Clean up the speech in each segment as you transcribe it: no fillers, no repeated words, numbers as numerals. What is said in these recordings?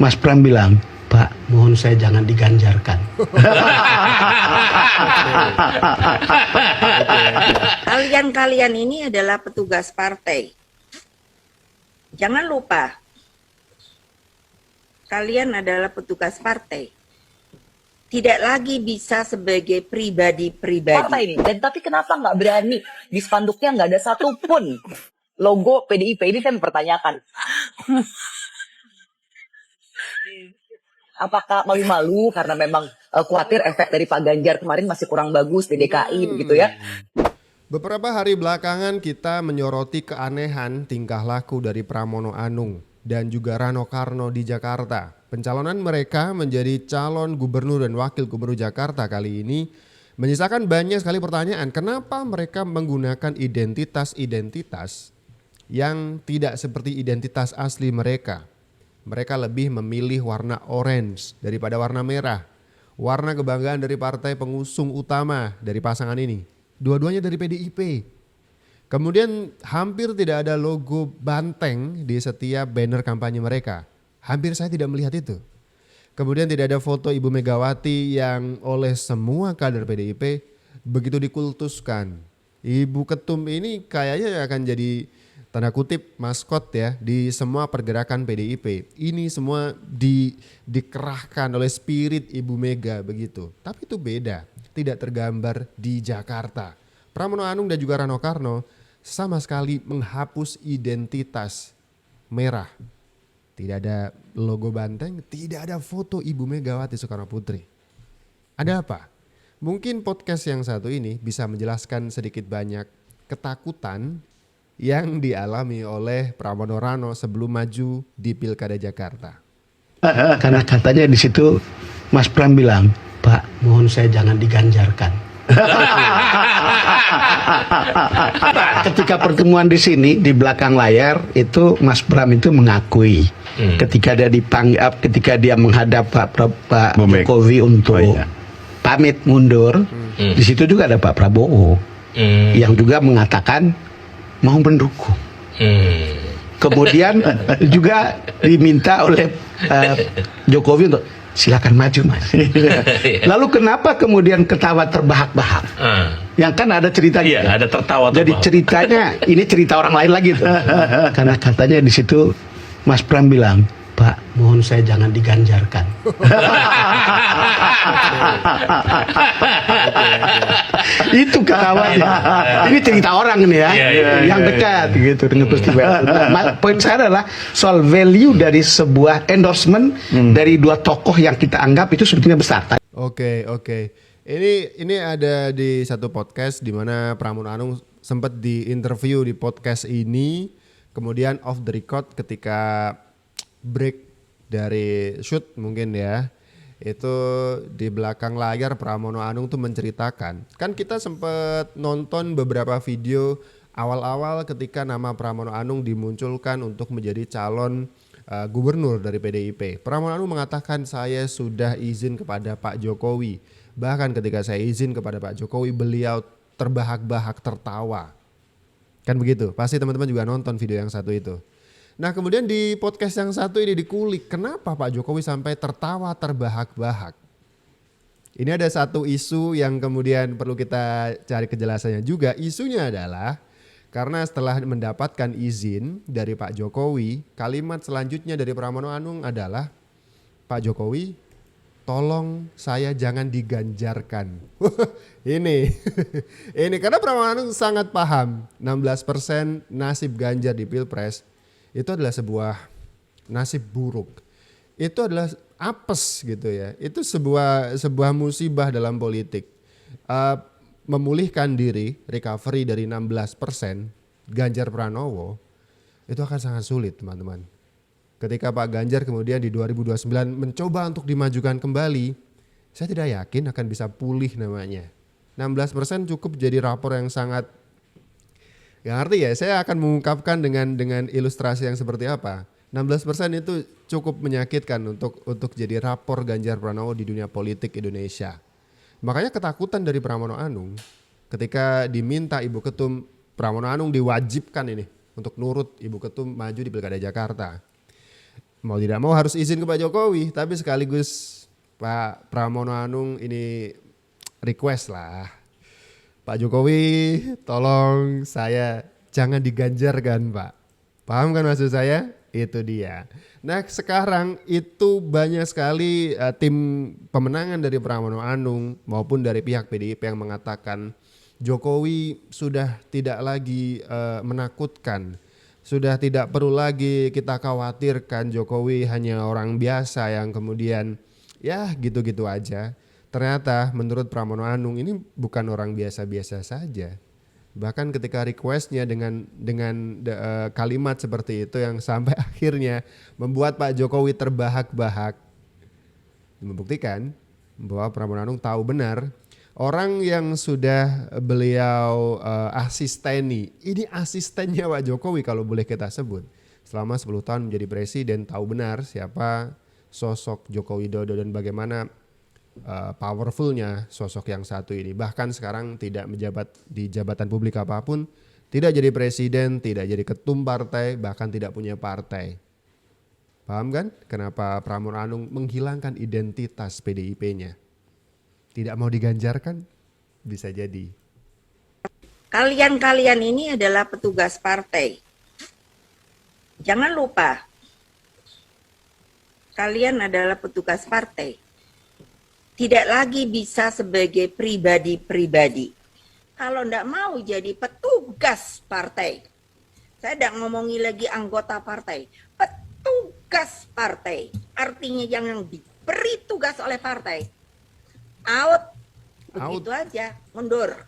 Mas Pram bilang, Pak, mohon saya jangan diganjarkan. Kalian ini adalah petugas partai. Jangan lupa, kalian adalah petugas partai. Tidak lagi bisa sebagai pribadi-pribadi. Partai ini. Dan tapi kenapa nggak berani di spanduknya nggak ada satupun logo PDIP? Ini saya mempertanyakan. Apakah malu-malu karena memang khawatir efek dari Pak Ganjar kemarin masih kurang bagus di DKI begitu ya? Beberapa hari belakangan kita menyoroti keanehan tingkah laku dari Pramono Anung dan juga Rano Karno di Jakarta. Pencalonan mereka menjadi calon gubernur dan wakil gubernur Jakarta kali ini menyisakan banyak sekali pertanyaan. Kenapa mereka menggunakan identitas-identitas yang tidak seperti identitas asli mereka? Mereka lebih memilih warna orange daripada warna merah. Warna kebanggaan dari partai pengusung utama dari pasangan ini. Dua-duanya dari PDIP. Kemudian hampir tidak ada logo banteng di setiap banner kampanye mereka. Hampir saya tidak melihat itu. Kemudian tidak ada foto Ibu Megawati yang oleh semua kader PDIP begitu dikultuskan. Ibu Ketum ini kayaknya akan jadi tanda kutip maskot ya di semua pergerakan PDIP. Ini semua dikerahkan oleh spirit Ibu Mega begitu. Tapi itu beda, tidak tergambar di Jakarta. Pramono Anung dan juga Rano Karno sama sekali menghapus identitas merah. Tidak ada logo banteng, tidak ada foto Ibu Megawati Soekarno Putri. Ada apa? Mungkin podcast yang satu ini bisa menjelaskan sedikit banyak ketakutan yang dialami oleh Pramono Rano sebelum maju di Pilkada Jakarta. Karena katanya di situ Mas Pram bilang, Pak, mohon saya jangan diganjarkan. Ketika pertemuan di sini di belakang layar itu Mas Pram itu mengakui ketika dia ketika dia menghadap Pak Jokowi untuk pamit mundur, di situ juga ada Pak Prabowo yang juga mengatakan mau mendukung. Kemudian juga diminta oleh Jokowi untuk silakan maju Mas. Lalu kenapa kemudian ketawa terbahak-bahak? Yang kan ada ceritanya. Iya, ada tertawa. Jadi ceritanya ini cerita orang lain lagi tuh. Karena katanya di situ Mas Pram bilang, Pak, mohon saya jangan diganjarkan. Itu ketawanya. Ini cerita orang ini ya, yang dekat gitu dengan peristiwa. Poin saya adalah soal value dari sebuah endorsement dari dua tokoh yang kita anggap itu sebetulnya besar. Oke. Ini ada di satu podcast di mana Pramono Anung sempat diinterview di podcast ini, kemudian off the record ketika break dari shoot mungkin ya. Itu di belakang layar Pramono Anung tuh menceritakan. Kan kita sempat nonton beberapa video awal-awal ketika nama Pramono Anung dimunculkan untuk menjadi calon gubernur dari PDIP. Pramono Anung mengatakan saya sudah izin kepada Pak Jokowi. Bahkan ketika saya izin kepada Pak Jokowi beliau terbahak-bahak tertawa. Kan begitu, pasti teman-teman juga nonton video yang satu itu. Nah kemudian di podcast yang satu ini dikulik, kenapa Pak Jokowi sampai tertawa terbahak-bahak? Ini ada satu isu yang kemudian perlu kita cari kejelasannya juga. Isunya adalah karena setelah mendapatkan izin dari Pak Jokowi, kalimat selanjutnya dari Pramono Anung adalah, Pak Jokowi, tolong saya jangan diganjarkan. Ini karena Pramono Anung sangat paham 16% nasib Ganjar di Pilpres itu adalah sebuah nasib buruk. Itu adalah apes gitu ya. Itu sebuah musibah dalam politik. Memulihkan diri, recovery dari 16% Ganjar Pranowo itu akan sangat sulit teman-teman. Ketika Pak Ganjar kemudian di 2029 mencoba untuk dimajukan kembali, saya tidak yakin akan bisa pulih namanya. 16% cukup jadi rapor yang sangat, gak ngerti ya, saya akan mengungkapkan dengan ilustrasi yang seperti apa. 16% itu cukup menyakitkan untuk jadi rapor Ganjar Pranowo di dunia politik Indonesia. Makanya ketakutan dari Pramono Anung ketika diminta Ibu Ketum, Pramono Anung diwajibkan ini untuk nurut Ibu Ketum maju di Pilkada Jakarta. mau tidak mau harus izin ke Pak Jokowi, tapi sekaligus Pak Pramono Anung ini request lah. Pak Jokowi tolong saya jangan diganjarkan Pak. Paham kan maksud saya? Itu dia. Nah sekarang itu banyak sekali tim pemenangan dari Pramono Anung maupun dari pihak PDIP yang mengatakan Jokowi sudah tidak lagi menakutkan. Sudah tidak perlu lagi kita khawatirkan Jokowi hanya orang biasa yang kemudian ya gitu-gitu aja. Ternyata menurut Pramono Anung ini bukan orang biasa-biasa saja. Bahkan ketika requestnya dengan kalimat seperti itu yang sampai akhirnya membuat Pak Jokowi terbahak-bahak, membuktikan bahwa Pramono Anung tahu benar orang yang sudah beliau asisteni, ini asistennya Pak Jokowi kalau boleh kita sebut, selama 10 tahun menjadi presiden, tahu benar siapa sosok Joko Widodo dan bagaimana powerfulnya sosok yang satu ini. Bahkan sekarang tidak menjabat di jabatan publik apapun, tidak jadi presiden, tidak jadi ketum partai, bahkan tidak punya partai. Paham kan kenapa Pramono Anung menghilangkan identitas PDIP-nya? Tidak mau diganjarkan? Bisa jadi. Kalian-kalian ini adalah petugas partai. Jangan lupa, kalian adalah petugas partai. Tidak lagi bisa sebagai pribadi-pribadi. Kalau enggak mau jadi petugas partai. Saya tidak ngomongi lagi anggota partai. Petugas partai. Artinya yang diberi tugas oleh partai. Out. Begitu aja. Mundur.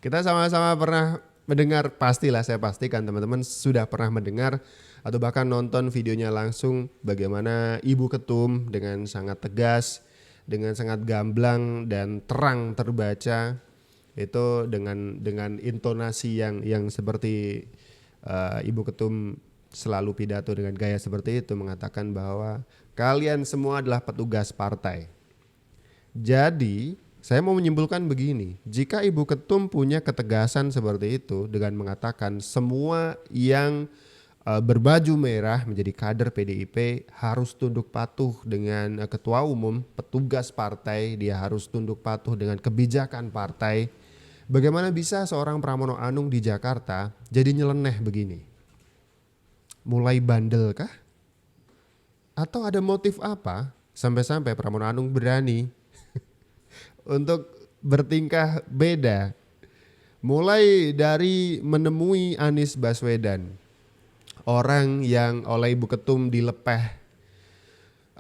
Kita sama-sama pernah mendengar, pastilah saya pastikan teman-teman sudah pernah mendengar atau bahkan nonton videonya langsung bagaimana Ibu Ketum dengan sangat tegas, dengan sangat gamblang dan terang terbaca itu dengan intonasi yang seperti Ibu Ketum selalu pidato dengan gaya seperti itu mengatakan bahwa kalian semua adalah petugas partai. Jadi saya mau menyimpulkan begini, jika Ibu Ketum punya ketegasan seperti itu dengan mengatakan semua yang berbaju merah menjadi kader PDIP harus tunduk patuh dengan ketua umum, petugas partai, dia harus tunduk patuh dengan kebijakan partai. Bagaimana bisa seorang Pramono Anung di Jakarta jadi nyeleneh begini? Mulai bandel kah? Atau ada motif apa sampai-sampai Pramono Anung berani untuk bertingkah beda? Mulai dari menemui Anies Baswedan, orang yang oleh Ibu Ketum dilepeh.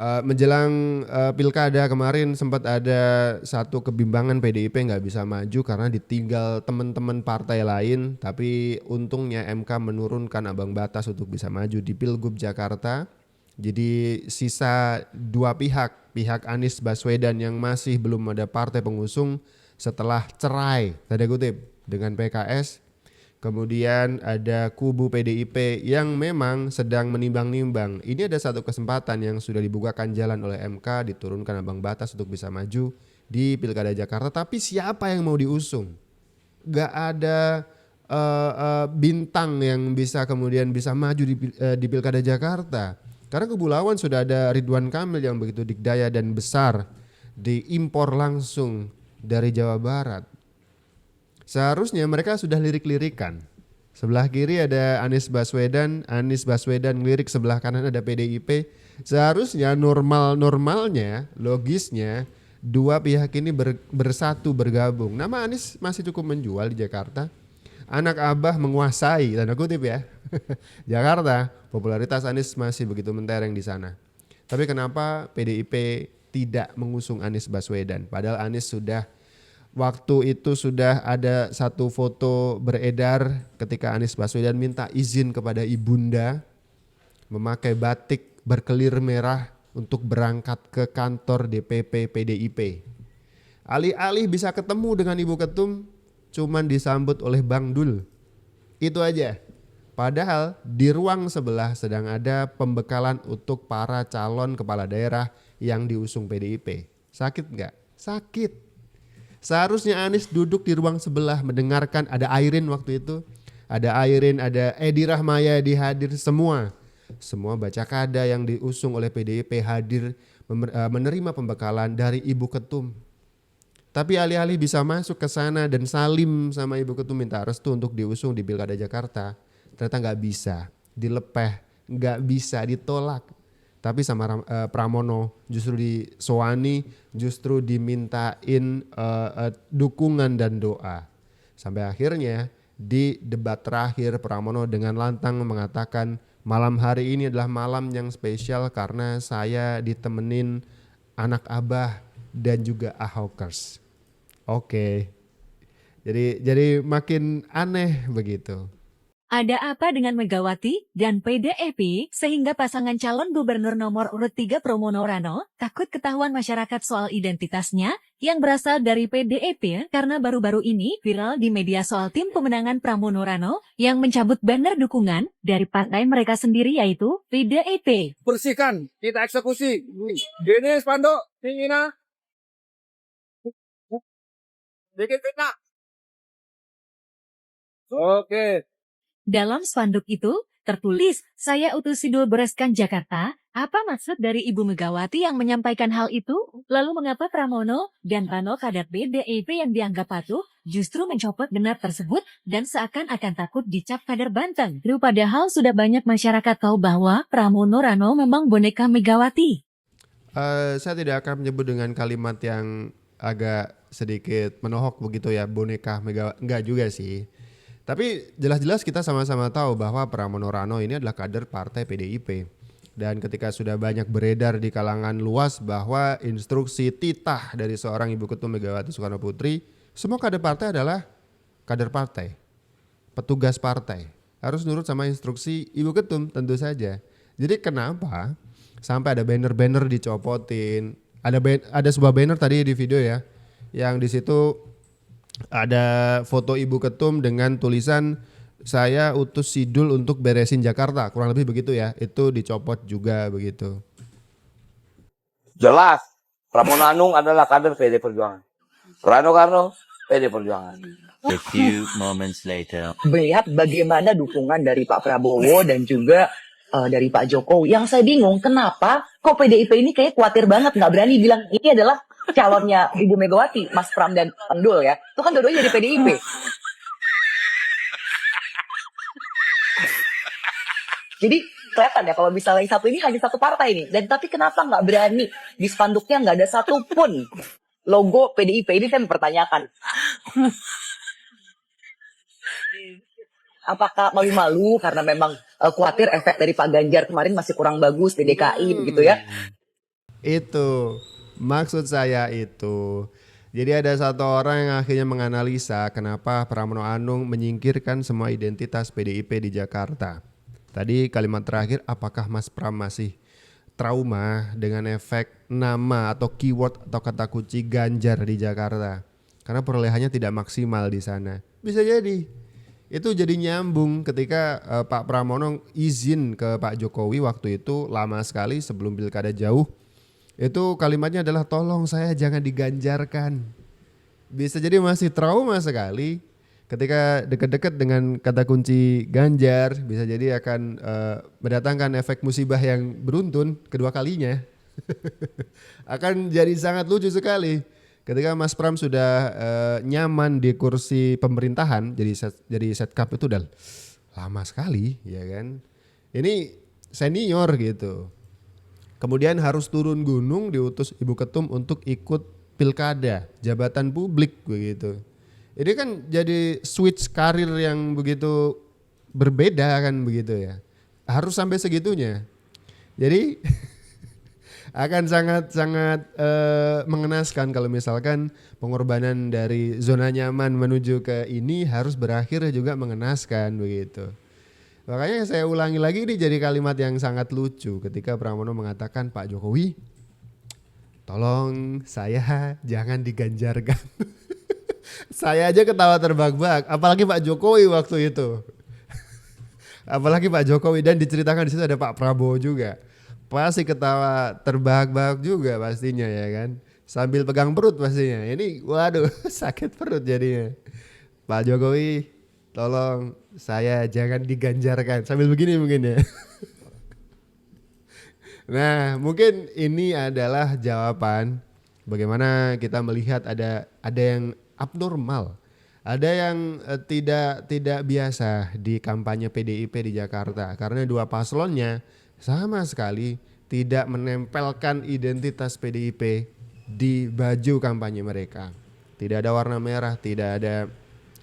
Menjelang pilkada kemarin sempat ada satu kebimbangan PDIP nggak bisa maju karena ditinggal teman-teman partai lain. Tapi untungnya MK menurunkan ambang batas untuk bisa maju di Pilgub Jakarta. Jadi sisa dua pihak Anies Baswedan yang masih belum ada partai pengusung setelah cerai, tanda kutip, dengan PKS. Kemudian ada kubu PDIP yang memang sedang menimbang-nimbang. Ini ada satu kesempatan yang sudah dibukakan jalan oleh MK, diturunkan ambang batas untuk bisa maju di Pilkada Jakarta. Tapi siapa yang mau diusung? Gak ada bintang yang bisa kemudian bisa maju di Pilkada Jakarta. Karena kubu lawan sudah ada Ridwan Kamil yang begitu dikdaya dan besar, diimpor langsung dari Jawa Barat. Seharusnya mereka sudah lirik-lirikan. Sebelah kiri ada Anies Baswedan lirik, sebelah kanan ada PDIP. Seharusnya normalnya, logisnya dua pihak ini bersatu bergabung. Nama Anies masih cukup menjual di Jakarta. Anak Abah menguasai, tanda kutip ya, Jakarta. Popularitas Anies masih begitu mentereng di sana. Tapi kenapa PDIP tidak mengusung Anies Baswedan? Padahal Anies sudah, waktu itu sudah ada satu foto beredar ketika Anies Baswedan minta izin kepada ibunda memakai batik berkelir merah untuk berangkat ke kantor DPP PDIP. Alih-alih bisa ketemu dengan Ibu Ketum, cuman disambut oleh Bang Dul. Itu aja. Padahal di ruang sebelah sedang ada pembekalan untuk para calon kepala daerah yang diusung PDIP. Sakit nggak? Sakit. Seharusnya Anies duduk di ruang sebelah mendengarkan, ada Airin waktu itu. Ada Airin, ada Edi Rahmayadi hadir semua. Semua baca kada yang diusung oleh PDIP hadir menerima pembekalan dari Ibu Ketum. Tapi alih-alih bisa masuk ke sana dan salim sama Ibu Ketum minta restu untuk diusung di Pilkada Jakarta, ternyata nggak bisa, dilepeh, nggak bisa, ditolak. Tapi sama Pramono justru disowani, justru dimintain dukungan dan doa. Sampai akhirnya di debat terakhir Pramono dengan lantang mengatakan malam hari ini adalah malam yang spesial karena saya ditemenin anak abah dan juga Ahokers. Oke. Jadi makin aneh begitu. Ada apa dengan Megawati dan PDIP sehingga pasangan calon gubernur nomor urut 3 Pramono Rano takut ketahuan masyarakat soal identitasnya yang berasal dari PDIP karena baru-baru ini viral di media soal tim pemenangan Pramono Rano yang mencabut banner dukungan dari partai mereka sendiri yaitu PDIP. Bersihkan, kita eksekusi. Gini spanduk, tingina. Bikin fitnah. Oke. Dalam spanduk itu tertulis, saya utus Sidul Bereskan Jakarta. Apa maksud dari Ibu Megawati yang menyampaikan hal itu? Lalu mengapa Pramono dan Rano kader PDIP yang dianggap patuh justru mencopot benar tersebut dan seakan-akan takut dicap kader Banten? Padahal sudah banyak masyarakat tahu bahwa Pramono Rano memang boneka Megawati. Saya tidak akan menyebut dengan kalimat yang agak sedikit menohok begitu ya, boneka Megawati. Enggak juga sih. Tapi jelas-jelas kita sama-sama tahu bahwa Pramono Rano ini adalah kader partai PDIP. Dan ketika sudah banyak beredar di kalangan luas bahwa instruksi titah dari seorang Ibu Ketum Megawati Soekarno Putri, semua kader partai adalah kader partai, petugas partai. Harus nurut sama instruksi Ibu Ketum tentu saja. Jadi kenapa sampai ada banner-banner dicopotin? Ada sebuah banner tadi di video ya, yang di situ ada foto Ibu Ketum dengan tulisan saya utus Sidul untuk beresin Jakarta, kurang lebih begitu ya. Itu dicopot juga begitu. Jelas, Pramono Anung adalah kader PD Perjuangan. Rano Karno, PD Perjuangan. A few moments later. Melihat bagaimana dukungan dari Pak Prabowo dan juga dari Pak Jokowi. Yang saya bingung, kenapa kok PDIP ini kayak khawatir banget, nggak berani bilang ini adalah calonnya Ibu Megawati, Mas Pram dan Endul ya. Itu kan dua-duanya dari PDIP. Jadi kelihatan ya kalau misalnya yang satu ini hanya satu partai ini. Dan tapi kenapa nggak berani di spanduknya nggak ada satupun logo PDIP? Ini saya mempertanyakan. Apakah malu-malu karena memang khawatir efek dari Pak Ganjar kemarin masih kurang bagus di DKI begitu ya? Itu maksud saya itu. Jadi ada satu orang yang akhirnya menganalisa kenapa Pramono Anung menyingkirkan semua identitas PDIP di Jakarta. Tadi kalimat terakhir, apakah Mas Pram masih trauma dengan efek nama atau keyword atau kata kunci Ganjar di Jakarta? Karena perolehannya tidak maksimal di sana. Bisa jadi. Itu jadi nyambung ketika Pak Pramono izin ke Pak Jokowi waktu itu lama sekali sebelum pilkada jauh. Itu kalimatnya adalah tolong saya jangan diganjarkan. Bisa jadi masih trauma sekali ketika dekat-dekat dengan kata kunci Ganjar. Bisa jadi akan mendatangkan efek musibah yang beruntun kedua kalinya. Akan jadi sangat lucu sekali. Ketika Mas Pram sudah nyaman di kursi pemerintahan, jadi setcap itu udah lama sekali, ya kan? Ini senior gitu. Kemudian harus turun gunung diutus Ibu Ketum untuk ikut pilkada, jabatan publik begitu. Ini kan jadi switch karir yang begitu berbeda kan begitu ya. Harus sampai segitunya. Jadi akan sangat mengenaskan kalau misalkan pengorbanan dari zona nyaman menuju ke ini harus berakhir juga mengenaskan begitu. Makanya saya ulangi lagi, ini jadi kalimat yang sangat lucu ketika Pramono mengatakan Pak Jokowi, tolong saya jangan diganjarkan. Saya aja ketawa terbahak-bahak, apalagi Pak Jokowi waktu itu. Apalagi Pak Jokowi, dan diceritakan di situ ada Pak Prabowo juga. Pasti ketawa terbahak-bahak juga pastinya ya kan. Sambil pegang perut pastinya. Ini waduh sakit perut jadinya. Pak Jokowi tolong saya jangan diganjarkan. Sambil begini mungkin ya. Nah, mungkin ini adalah jawaban bagaimana kita melihat ada yang abnormal, ada yang tidak biasa di kampanye PDIP di Jakarta karena dua paslonnya sama sekali tidak menempelkan identitas PDIP di baju kampanye mereka. Tidak ada warna merah, tidak ada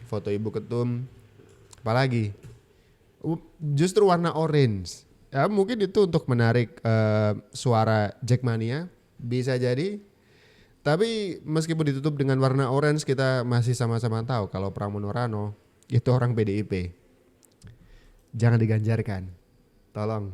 foto ibu ketum, apalagi justru warna orange. Ya mungkin itu untuk menarik suara Jackmania, bisa jadi. Tapi meskipun ditutup dengan warna orange, kita masih sama-sama tahu kalau Pramono Rano itu orang PDIP. Jangan diganjarkan, tolong.